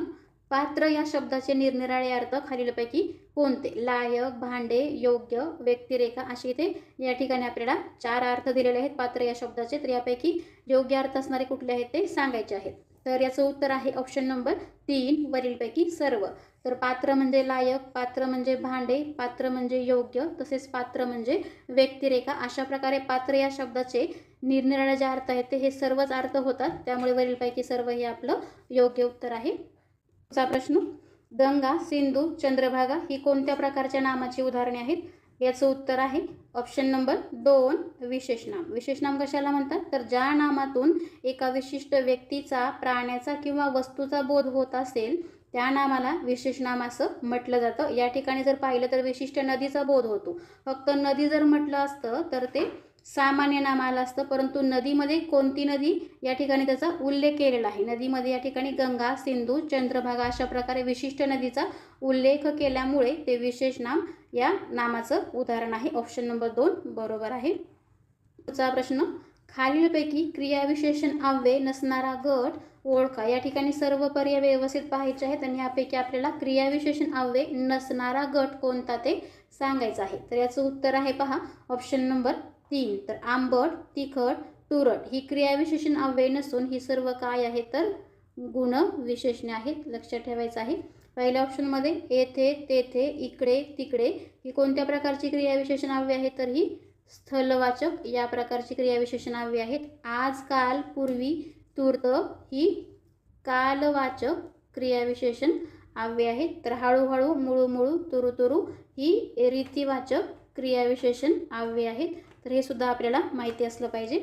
पात्र या शब्दाचे निरनिराळे अर्थ खालीलपैकी कोणते? लायक, भांडे, योग्य, व्यक्तिरेखा असे इथे या ठिकाणी आपल्याला 4 अर्थ दिलेले आहेत पात्र या शब्दाचे. तर यापैकी योग्य अर्थ असणारे कुठले आहेत ते सांगायचे आहेत. तर याचं उत्तर आहे ऑप्शन नंबर 3 वरीलपैकी सर्व. तर पात्र म्हणजे लायक, पात्र म्हणजे भांडे, पात्र म्हणजे योग्य, तसेच पात्र म्हणजे व्यक्तिरेखा. अशा प्रकारे पात्र या शब्दाचे निरनिराळे जे अर्थ आहेत ते हे सर्वच अर्थ होतात. त्यामुळे वरीलपैकी सर्व हे आपलं योग्य उत्तर आहे. चा प्रश्न, गंगा, सिंधू, चंद्रभागा ही कोणत्या प्रकारच्या नामाची उदाहरणे आहेत? याचं उत्तर आहे ऑप्शन नंबर 2 विशेषनाम. विशेषनाम कशाला म्हणतात तर ज्या नामातून एका विशिष्ट व्यक्तीचा, प्राण्याचा किंवा वस्तूचा बोध होत असेल त्या नामाला विशेषनाम असं म्हटलं जातं. या ठिकाणी जर पाहिलं तर विशिष्ट नदीचा बोध होतो. फक्त नदी जर म्हटलं असतं तर ते सामान्य नाम आलं असतं, परंतु नदीमध्ये कोणती नदी या ठिकाणी त्याचा उल्लेख केलेला आहे. नदीमध्ये या ठिकाणी गंगा, सिंधू, चंद्रभागा अशा प्रकारे विशिष्ट नदीचा उल्लेख केल्यामुळे ते विशेष नाम या नामाचं उदाहरण आहे. ऑप्शन नंबर 2 बरोबर आहे. पुढचा प्रश्न, खालीलपैकी क्रियाविशेषण अव्यय नसणारा गट ओळखा. या ठिकाणी सर्व पर्याय व्यवस्थित पाहायचे आहेत आणि यापैकी आपल्याला क्रियाविशेषण अव्यय नसणारा गट कोणता ते सांगायचं आहे. तर याचं उत्तर आहे पहा ऑप्शन नंबर 3. तर आंबट, तिखट, तुरट ही क्रियाविशेषण अव्यय नसून ही सर्व काय आहे तर गुणविशेषणे आहेत, लक्षात ठेवायचं आहे. पहिल्या ऑप्शनमध्ये येथे, तेथे, इकडे, तिकडे ही कोणत्या प्रकारची क्रियाविशेषणाव्य आहेत, तर ही स्थलवाचक या प्रकारची क्रियाविशेषणाव्य आहेत. आज, काल, पूर्वी, तूर्त ही कालवाचक क्रियाविशेषण आव्य आहेत. तर हळूहळू, मुळू मुळू, तुरु तुरु ही रीतिवाचक क्रियाविशेषण आव्य आहेत. तर हे सुद्धा आपल्याला माहिती असलं पाहिजे.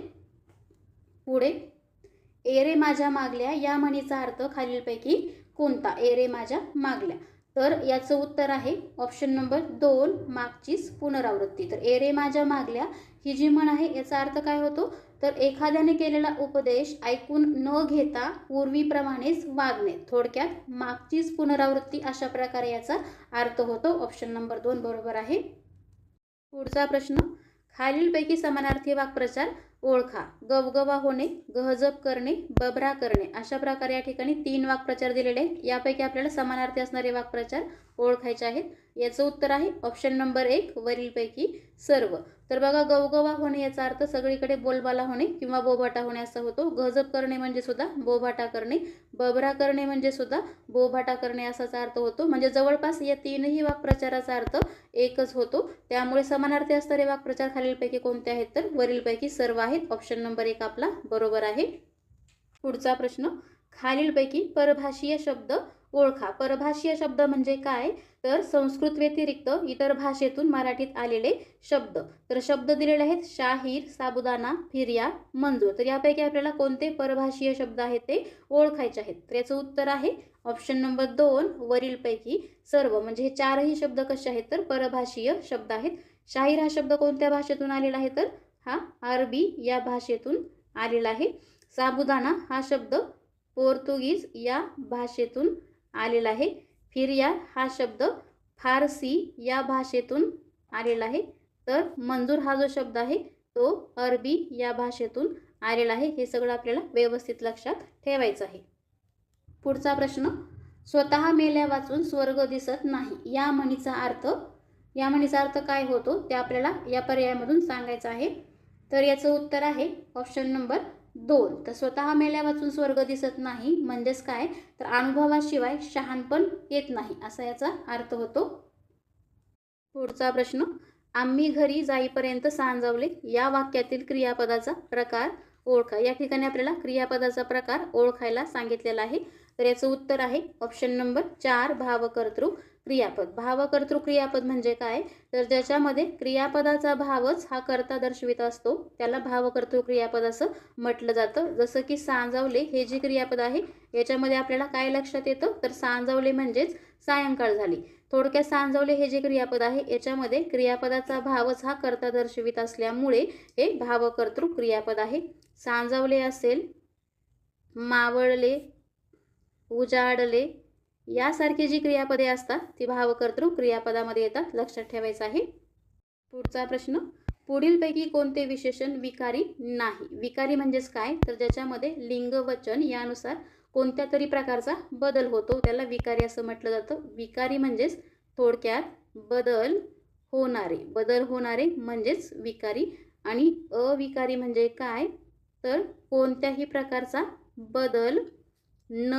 पुढे, ए रे माझ्या मागल्या या म्हणीचा अर्थ खालीलपैकी कोणता? ए रे माझ्या मागल्या. तर याचं उत्तर आहे ऑप्शन नंबर 2, मागचीच पुनरावृत्ती. तर ए रे माझ्या मागल्या ही जी म्हण आहे याचा अर्थ काय होतो, तर एखाद्याने केलेला उपदेश ऐकून न घेता पूर्वीप्रमाणेच वागणे, थोडक्यात मागचीच पुनरावृत्ती, अशा प्रकारे याचा अर्थ होतो. ऑप्शन नंबर 2 बरोबर आहे. पुढचा प्रश्न, खालीलपैकी समानार्थी वाक्प्रचार ओळखा. गवगवा होणे, गहजब करणे, बबरा करणे, अशा प्रकारे या ठिकाणी 3 वाक्प्रचार दिलेले आहेत. यापैकी आपल्याला समानार्थी असणारे वाक्प्रचार ओळखायचे आहेत. याचं उत्तर आहे ऑप्शन नंबर 1, वरीलपैकी सर्व. तर बघा, गवगवा होणे याचा अर्थ सगळीकडे बोलबाला होणे किंवा बोभाटा होणे असा होतो. गहजब करणे म्हणजे सुद्धा बोभाटा करणे, बबरा करणे म्हणजे सुद्धा बोभाटा करणे असाच अर्थ होतो. म्हणजे जवळपास या 3ही वाक्प्रचाराचा अर्थ एकच होतो. त्यामुळे समानार्थी असणारे वाक्प्रचार खालीलपैकी कोणते आहेत, तर वरीलपैकी सर्व आहेत. ऑप्शन नंबर 1 आपला बरोबर आहे. पुढचा प्रश्न, खालीलपैकी परभाषीय शब्द ओळखा. परभाषीय शब्द म्हणजे काय, तर संस्कृत व्यतिरिक्त इतर भाषेतून मराठीत आलेले शब्द. तर शब्द दिलेले आहेत शाहीर, साबुदाणा, फिर्या, मंजूर. तर यापैकी आपल्याला कोणते परभाषीय शब्द आहेत ते ओळखायचे आहेत. तर याचं उत्तर आहे ऑप्शन नंबर 2, वरीलपैकी सर्व. म्हणजे हे 4ही शब्द कसे आहेत, तर परभाषीय शब्द आहेत. शाहीर हा शब्द कोणत्या भाषेतून आलेला आहे, तर हा अरबी या भाषेतून आलेला आहे. साबुदाणा हा शब्द पोर्तुगीज या भाषेतून आलेला आहे. फिर्या हा शब्द फारसी या भाषेतून आलेला आहे. तर मंजूर हा जो शब्द आहे तो अरबी या भाषेतून आलेला आहे. हे सगळं आपल्याला व्यवस्थित लक्षात ठेवायचं आहे. पुढचा प्रश्न, स्वतः मेल्या वाचून स्वर्ग दिसत नाही या म्हणीचा अर्थ काय होतो ते आपल्याला या पर्यायामधून सांगायचं आहे. तर याचं उत्तर आहे ऑप्शन नंबर 2. तर स्वतः मेल्या वाचून स्वर्ग दिसत नाही म्हणजेच काय, तर अनुभवाशिवाय शहाणपण येत नाही असा याचा अर्थ होतो. पुढचा प्रश्न, आम्ही घरी जाईपर्यंत सांजावले या वाक्यातील क्रियापदाचा प्रकार ओळखा. या ठिकाणी आपल्याला क्रियापदाचा प्रकार ओळखायला सांगितलेला आहे. तर याचं उत्तर आहे ऑप्शन नंबर 4, भावकर्तृ क्रियापद. भावकर्तृ क्रियापद म्हणजे काय, तर ज्याच्यामध्ये क्रियापदाचा भावच हा कर्ता दर्शवित असतो त्याला भावकर्तृ क्रियापद असं म्हटलं जातं. जसं की सांजावले हे जे क्रियापद आहे याच्यामध्ये आपल्याला काय लक्षात येतं, तर सांजावले म्हणजेच सायंकाळ झाली. थोडक्यात सांजावले हे जे क्रियापद आहे याच्यामध्ये क्रियापदाचा भावच हा कर्ता दर्शवित असल्यामुळे हे भावकर्तृ क्रियापद आहे. सांजावले असेल, मावळले, उजाडले यासारखी जी क्रियापदे असतात ती भावकर्तृ क्रियापदामध्ये येतात, लक्षात ठेवायचं आहे. पुढचा प्रश्न, पुढीलपैकी कोणते विशेषण विकारी नाही. विकारी म्हणजेच काय, तर ज्याच्यामध्ये लिंग वचन यानुसार कोणत्या तरी प्रकारचा बदल होतो त्याला विकारी असं म्हटलं जातं. विकारी म्हणजेच थोडक्यात बदल होणारे म्हणजेच विकारी. आणि अविकारी म्हणजे काय, तर कोणत्याही प्रकारचा बदल न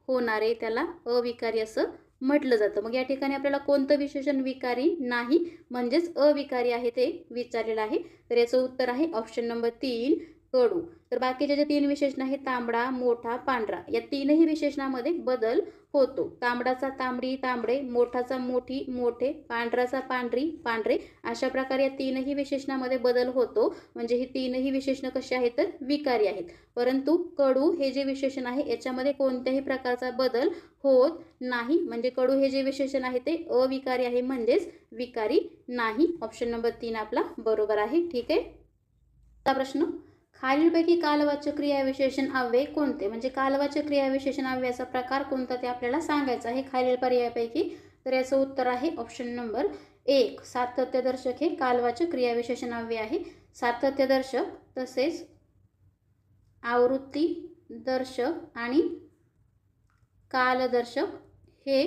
होणारे त्याला अविकारी असं म्हटलं जातं. मग या ठिकाणी आपल्याला कोणतं विशेषण विकारी नाही म्हणजेच अविकारी आहे ते विचारलेलं आहे. तर याचं उत्तर आहे ऑप्शन नंबर 3, कडू. तर बाकीचे जे 3 विशेषण आहेत तांबडा, मोठा, पांढरा या 3ही विशेषणामध्ये बदल होतो. तांबडाचा तांबडी, तांबडे, मोठाचा मोठी, मोठे, पांढराचा पांढरी, पांढरे, अशा प्रकारे या 3ही विशेषणामध्ये बदल होतो. म्हणजे ही 3ही विशेषणं कशी आहेत, तर विकारी आहेत. परंतु कडू हे जे विशेषण आहे याच्यामध्ये कोणत्याही प्रकारचा बदल होत नाही. म्हणजे कडू हे जे विशेषण आहे ते अविकारी आहे म्हणजेच विकारी नाही. ऑप्शन नंबर 3 आपला बरोबर आहे. ठीक आहे. प्रश्न, खालीलपैकी कालवाचक क्रियाविशेषण अव्यय कोणते, म्हणजे कालवाचक क्रियाविशेषण अव्ययाचा प्रकार कोणता ते आपल्याला सांगायचं आहे खालील पर्यायापैकी. तर याचं उत्तर आहे ऑप्शन नंबर 1, सातत्यदर्शक हे कालवाचक क्रियाविशेषण अव्यय आहे. सातत्यदर्शक तसेच आवृत्ती दर्शक आणि कालदर्शक हे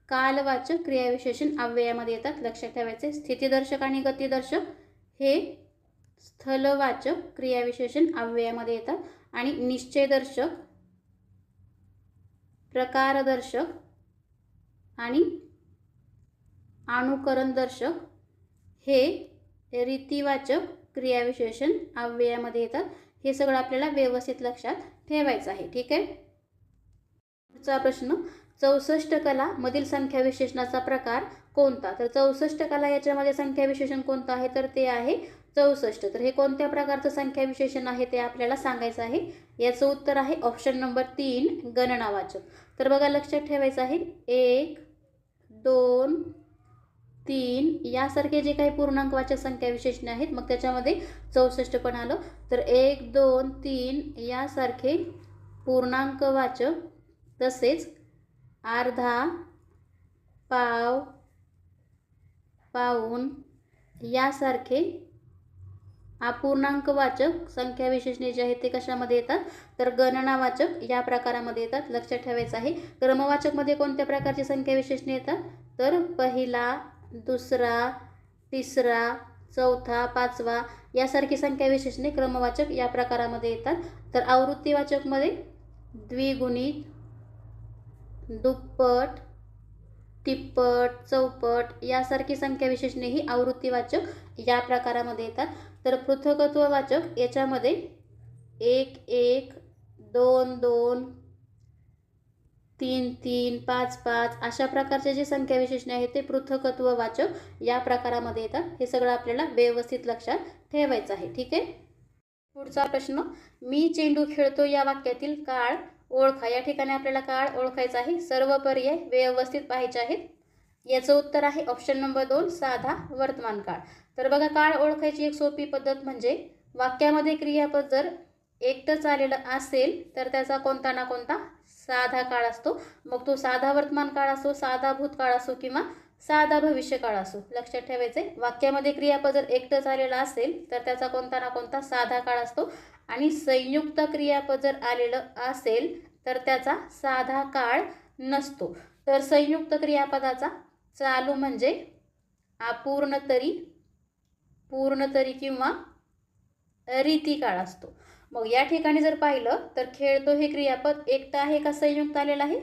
कालवाचक क्रियाविशेषण अव्ययामध्ये येतात, लक्षात ठेवायचे. स्थितीदर्शक आणि गतिदर्शक हे स्थलवाचक क्रियाविशेषण अव्ययामध्ये येतात. आणि निश्चयदर्शक प्रकारदर्शक आणि अनुकरणदर्शक हे रीतिवाचक क्रियाविशेषण अव्ययामध्ये येतात. हे सगळं आपल्याला व्यवस्थित लक्षात ठेवायचं आहे. ठीक आहे. पुढचा प्रश्न, 64 कला मधील संख्या विशेषणाचा प्रकार कोणता? तर 64 कला याच्यामध्ये संख्या विशेषण कोणतं आहे? तर ते आहे 64. तर हे कोणत्या प्रकारचं संख्या विशेषण आहे ते आपल्याला सांगायचं आहे. याचं उत्तर आहे ऑप्शन नंबर 3 गणनावाचक. तर बघा लक्षात ठेवायचं आहे 1, 2, 3 यासारखे जे काही पूर्णांकवाचक संख्या विशेषणे आहेत मग त्याच्यामध्ये 64 पण आलं. तर 1, 2, 3 यासारखे पूर्णांकवाचक, तसेच अर्धा, पाव, पाऊण यासारखे अपूर्णांकवाचक संख्या विशेषणे जे आहेत ते कशामध्ये येतात? तर गणनावाचक या प्रकारामध्ये येतात. लक्षात ठेवायचं आहे. क्रमवाचकमध्ये कोणत्या प्रकारची संख्या विशेषणे येतात? तर पहिला, दुसरा, तिसरा, चौथा, पाचवा यासारखी संख्या विशेषणे क्रमवाचक या प्रकारामध्ये येतात. तर आवृत्तीवाचकमध्ये द्विगुणित, दुप्पट, तिप्पट, चौपट यासारखी संख्या विशेषणे ही आवृत्तीवाचक या प्रकारामध्ये येतात. तर पृथकत्ववाचक याच्यामध्ये 1, 1, 2, 2, 3, 3, 5, 5 अशा प्रकारचे जे संख्या विशेषणे आहेत ते पृथकत्ववाचक या प्रकारामध्ये येतात. हे सगळं आपल्याला व्यवस्थित लक्षात ठेवायचं आहे. ठीक आहे. पुढचा प्रश्न, मी चेंडू खेळतो या वाक्यातील काळ ओळखा. या ठिकाणी आपल्याला काळ ओळखायचा आहे. सर्व पर्याय व्यवस्थित पाहायचे आहेत. याचं उत्तर आहे ऑप्शन नंबर 2 साधा वर्तमान काळ. तर बघा काळ ओळखायची एक सोपी पद्धत म्हणजे वाक्यामध्ये क्रियापद जर एकटंच आलेलं असेल तर त्याचा कोणता ना कोणता साधा काळ असतो. मग तो साधा वर्तमान काळ असो, साधा भूतकाळ असो किंवा साधा भविष्यकाळ असो. लक्षात ठेवायचे वाक्यामध्ये क्रियापद जर एकटंच आलेलं असेल तर त्याचा कोणता ना कोणता साधा काळ असतो आणि संयुक्त क्रियापद जर आलेलं असेल तर त्याचा साधा काळ नसतो. तर संयुक्त क्रियापदाचा चालू म्हणजे अपूर्ण तरी, पूर्ण तरी किंवा रीतिकाळ असतो. मग या ठिकाणी जर पाहिलं तर खेळतो हे क्रियापद एकटं आहे का संयुक्त आलेलं आहे?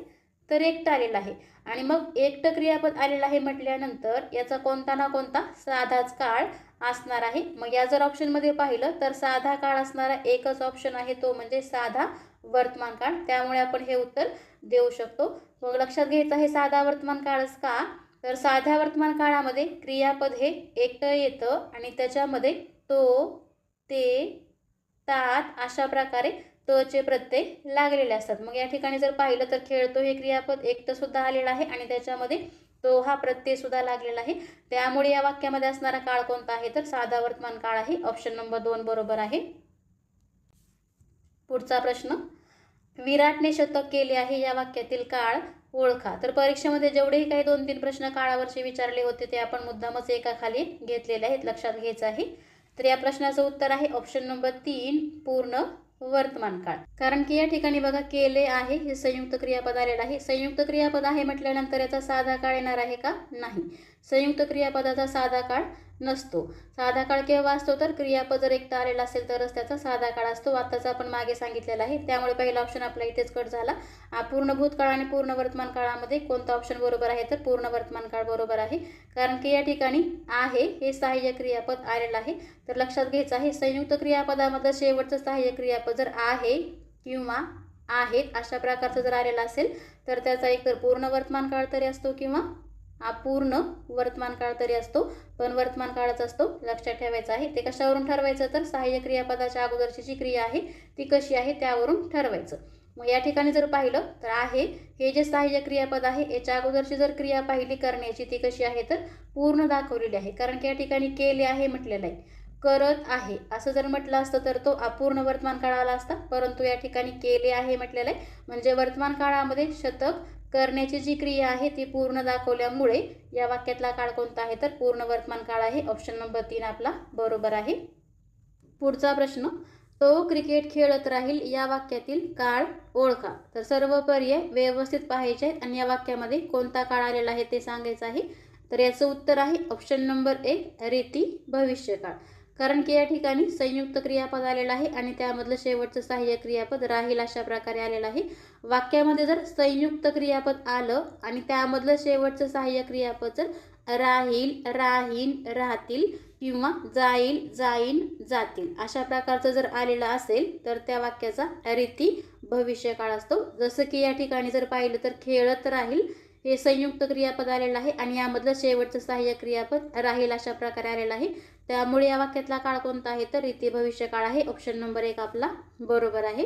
तर एकटं आलेलं आहे. आणि मग एकटं क्रियापद आलेलं आहे म्हटल्यानंतर याचा कोणता ना कोणता साधाच काळ असणार आहे. मग या जर ऑप्शनमध्ये पाहिलं तर साधा काळ असणारा एकच ऑप्शन आहे, तो म्हणजे साधा वर्तमान काळ. त्यामुळे आपण हे उत्तर देऊ शकतो. मग लक्षात घ्यायचं आहे साधा वर्तमान काळच का? तर साध्या वर्तमान काळामध्ये क्रियापद हे एकटं येतं आणि त्याच्यामध्ये तो, ते, तात अशा प्रकारे तचे प्रत्यय लागलेले असतात. मग या ठिकाणी जर पाहिलं तर खेळतो हे क्रियापद एकटं सुद्धा आलेलं आहे आणि त्याच्यामध्ये तो हा प्रत्यय सुद्धा लागलेला आहे. त्यामुळे या वाक्यामध्ये असणारा काळ कोणता आहे? तर साधा वर्तमान काळ आहे. ऑप्शन नंबर 2 बरोबर आहे. पुढचा प्रश्न, विराटने शतक केले आहे या वाक्यातील काळ ओळखा. तर परीक्षेमध्ये जेवढेही काही 2-3 प्रश्न काळावरचे विचारले होते ते आपण मुद्दामच एकाखाली घेतलेले आहेत. लक्षात घ्यायचं आहे. तर या प्रश्नाचं उत्तर आहे ऑप्शन नंबर 3 पूर्ण वर्तमान काळ. कारण की या ठिकाणी बघा केले आहे हे संयुक्त क्रियापद आलेलं आहे. संयुक्त क्रियापद आहे म्हटल्यानंतर याचा साधा काळ येणार आहे का? नाही. संयुक्त क्रियापदाचा साधा काळ नसतो. साधा काळ केव्हा असतो? तर क्रियापद जर एकटा आलेला असेल तरच त्याचा साधा काळ असतो. आत्ताच आपण मागे सांगितलेला आहे. त्यामुळे पहिला ऑप्शन आपला इथेच कट झाला. अपूर्ण भूतकाळ आणि पूर्ण वर्तमान काळामध्ये कोणता ऑप्शन बरोबर आहे? तर पूर्ण वर्तमान काळ बरोबर आहे. कारण की या ठिकाणी आहे हे सहाय्य क्रियापद आलेलं आहे. तर लक्षात घ्यायचं आहे संयुक्त क्रियापदामधलं शेवटचं सहाय्य क्रियापद जर आहे किंवा आहेत अशा प्रकारचं जर आलेलं असेल तर त्याचा एकतर पूर्ण वर्तमान काळ तरी असतो किंवा अपूर्ण वर्तमान काळ तरी असतो, पण वर्तमान काळच असतो. लक्षात ठेवायचं आहे. ते कशावरून ठरवायचं? तर सहाय्य क्रियापदाच्या अगोदरची जी क्रिया आहे ती कशी आहे त्यावरून ठरवायचं. मग या ठिकाणी जर पाहिलं तर आहे हे जे सहाय्य क्रियापद आहे याच्या अगोदरची जर क्रिया पाहिली करण्याची ती कशी आहे? तर पूर्ण दाखवलेली आहे. कारण की या ठिकाणी केले आहे म्हटलेलं आहे, करत आहे असं जर म्हटलं असतं तर तो अपूर्ण वर्तमान काळ आला असता. परंतु या ठिकाणी केले आहे म्हटलेलं आहे म्हणजे वर्तमान काळामध्ये शतक करण्याची जी क्रिया आहे ती पूर्ण दाखवल्यामुळे या वाक्यातला काळ कोणता आहे? तर पूर्ण वर्तमान काळ आहे. ऑप्शन नंबर 3 आपला बरोबर आहे. पुढचा प्रश्न, तो क्रिकेट खेळत राहील या वाक्यातील काळ ओळखा. तर सर्व पर्याय व्यवस्थित पाहायचे आहेत आणि या वाक्यामध्ये कोणता काळ आलेला आहे ते सांगायचं आहे. तर याचं उत्तर आहे ऑप्शन नंबर 1 रीती भविष्यकाळ. कारण की या ठिकाणी संयुक्त क्रियापद आलेलं आहे आणि त्यामधलं शेवटचं सहाय्यक क्रियापद राहील अशा प्रकारे आलेलं आहे. वाक्यामध्ये जर संयुक्त क्रियापद आलं आणि त्यामधलं शेवटचं सहाय्यक क्रियापद जर राहील, राहीन, राहतील किंवा जाईल, जाईन, जातील अशा प्रकारचं जर आलेलं असेल तर त्या वाक्याचा रीती भविष्यकाळ असतो. जसं की या ठिकाणी जर पाहिलं तर खेळत राहील हे संयुक्त क्रियापद आलेलं आहे आणि यामधलं शेवटचं सहाय्यक क्रियापद राहील अशा प्रकारे आलेलं आहे. त्यामुळे या वाक्यातला काळ कोणता आहे तर रीती भविष्यकाळ आहे. ऑप्शन नंबर 1 आपला बरोबर आहे.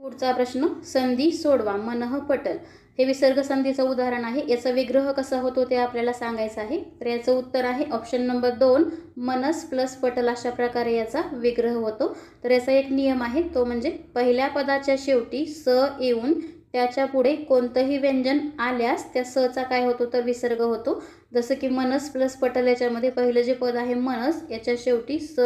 पुढचा प्रश्न, संधी सोडवा. मनः पटल हे विसर्ग संधीचं उदाहरण आहे. याचा विग्रह कसा होतो ते आपल्याला सांगायचं आहे. तर याचं उत्तर आहे ऑप्शन नंबर 2 मनस प्लस पटल अशा प्रकारे याचा विग्रह होतो. तर याचा एक नियम आहे तो म्हणजे पहिल्या पदाच्या शेवटी स येऊन त्याच्या पुढे कोणतंही व्यंजन आल्यास त्या सचा काय होतो तर विसर्ग होतो. जसं की मनस प्लस पटल याच्यामध्ये पहिलं जे पद आहे मनस याच्या शेवटी स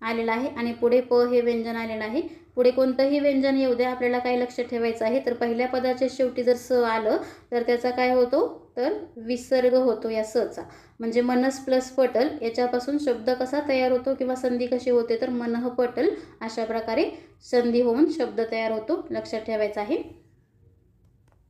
आलेला आहे आणि पुढे प हे व्यंजन आलेलं आहे. पुढे कोणतंही व्यंजन येऊ द्या आपल्याला काय लक्ष ठेवायचं आहे तर पहिल्या पदाच्या शेवटी जर स आलं तर त्याचा काय होतो तर विसर्ग होतो या सचा. म्हणजे मनस प्लस पटल याच्यापासून शब्द कसा तयार होतो किंवा संधी कशी होते तर मनः पटल अशा प्रकारे संधी होऊन शब्द तयार होतो. लक्षात ठेवायचं आहे.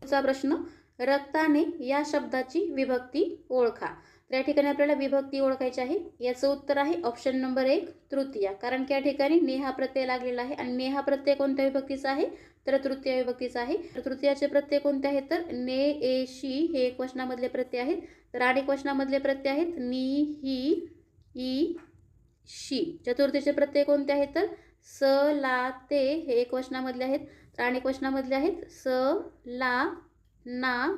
पुढचा प्रश्न, रक्ताने या शब्दाची विभक्ती ओळखा. तर या ठिकाणी आपल्याला विभक्ती ओळखायची आहे. याचं उत्तर आहे ऑप्शन नंबर 1 तृतीया. कारण की या ठिकाणी ने हा प्रत्यय लागलेला आहे आणि ने हा प्रत्यय कोणत्या विभक्तीचा आहे तर तृतीय विभक्तीचा आहे. तर तृतीयाचे प्रत्यय कोणते आहेत तर ने, ए, शी हे एकवचनामधले प्रत्यय आहेत. तर अनेक वचनामधले प्रत्यय आहेत नी, ही, ई, शी. चतुर्थीचे प्रत्यय कोणते आहेत तर स, ला, ते हे एकवचनामधले आहेत. तर अनेक वचनामधले आहेत स, ला, ना,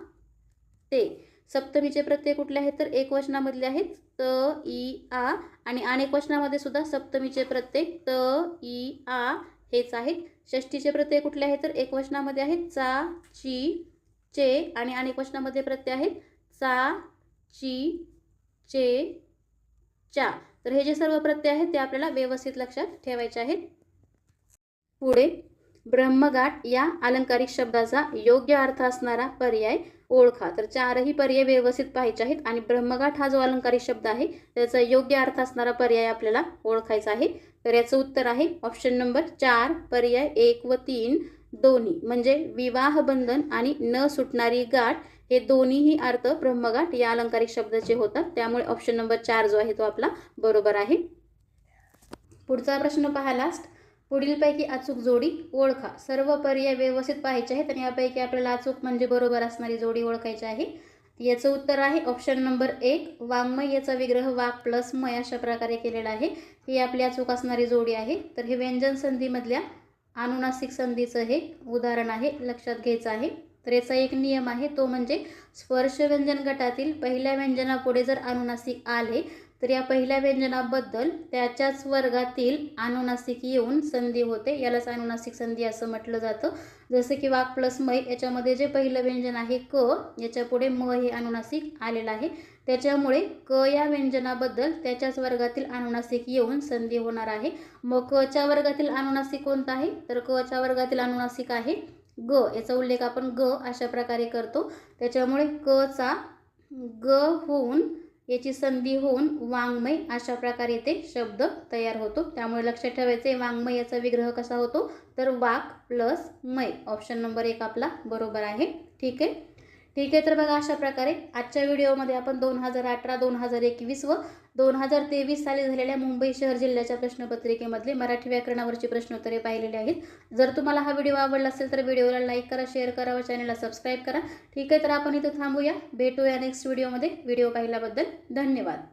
ते. सप्तमीचे प्रत्यय कुठले आहेत तर एकवचनामधले आहेत त, ई, आ आणि अनेक वचनामध्ये सुद्धा सप्तमीचे प्रत्यय त, ई, आ हेच आहेत. षष्टीचे प्रत्यय कुठले आहेत तर एकवचनामध्ये आहेत चा, ची, चे आणि अनेक वचनामध्ये प्रत्यय आहेत चा, ची, चे, चा. तर हे जे सर्व प्रत्यय आहेत ते आपल्याला व्यवस्थित लक्षात ठेवायचे आहेत. पुढे ब्रह्मगाठ या अलंकारिक शब्दाचा योग्य अर्थ असणारा पर्याय ओळखा. तर चारही पर्याय व्यवस्थित पाहायचे आहेत आणि ब्रह्मगाठ हा जो अलंकारिक शब्द आहे त्याचा योग्य अर्थ असणारा पर्याय आपल्याला ओळखायचा आहे. तर याचं उत्तर आहे ऑप्शन नंबर 4 पर्याय 1 व 3 दोन्ही. म्हणजे विवाह बंधन आणि न सुटणारी गाठ हे दोन्हीही अर्थ ब्रह्मगाठ या अलंकारिक शब्दाचे होतात. त्यामुळे ऑप्शन नंबर 4 जो आहे तो आपला बरोबर आहे. पुढचा प्रश्न पहा लास्ट. पुढीलपैकी अचूक जोडी ओळखा. सर्व पर्याय व्यवस्थित पाहायचे आहेत आणि यापैकी आपल्याला अचूक म्हणजे बरोबर असणारी जोडी ओळखायची आहे. याचं उत्तर आहे ऑप्शन नंबर 1 वाङ्मय याचा विग्रह वाक प्लस मय अशा प्रकारे केलेला आहे. ही आपली अचूक असणारी जोडी आहे. तर हे व्यंजन संधीमधल्या अनुनासिक संधीचं हे उदाहरण आहे. लक्षात घ्यायचं आहे. तर याचा एक नियम आहे तो म्हणजे स्पर्श व्यंजन गटातील पहिल्या व्यंजनापुढे जर अनुनासिक आले तर या पहिल्या व्यंजनाबद्दल त्याच्याच वर्गातील अनुनासिक येऊन संधी होते. यालाच अनुनासिक संधी असं म्हटलं जातं. जसं की वाक प्लस मै याच्यामध्ये जे पहिलं व्यंजन आहे क याच्या पुढे म हे अनुनासिक आलेलं आहे. त्याच्यामुळे क या व्यंजनाबद्दल त्याच्याच वर्गातील अनुनासिक येऊन संधी होणार आहे. मग क च्या वर्गातील अनुनासिक कोणता आहे तर क च्या वर्गातील अनुनासिक आहे ग. याचा उल्लेख आपण ग अशा प्रकारे करतो. त्याच्यामुळे क चा ग होऊन याची संधी होऊन वाङ्मय अशा प्रकारे ते शब्द तयार होतो. त्यामुळे लक्षात ठेवायचे वाङ्मय याचा विग्रह कसा होतो तर वाक प्लस मय. ऑप्शन नंबर 1 आपला बरोबर आहे. ठीक आहे. तर बघा अशा प्रकारे आजच्या व्हिडिओमध्ये आपण 2018, 2021 व 2023 साली झालेल्या मुंबई शहर जिल्ह्याच्या प्रश्नपत्रिकेमधले मराठी व्याकरणावरची प्रश्नोत्तरे पाहिलेली आहेत. जर तुम्हाला हा व्हिडिओ आवडला असेल तर व्हिडिओला लाईक करा, शेअर करा व चॅनलला सबस्क्राईब करा. ठीक आहे. तर आपण इथं थांबूया. भेटूया नेक्स्ट व्हिडिओमध्ये. व्हिडिओ पाहिल्याबद्दल धन्यवाद.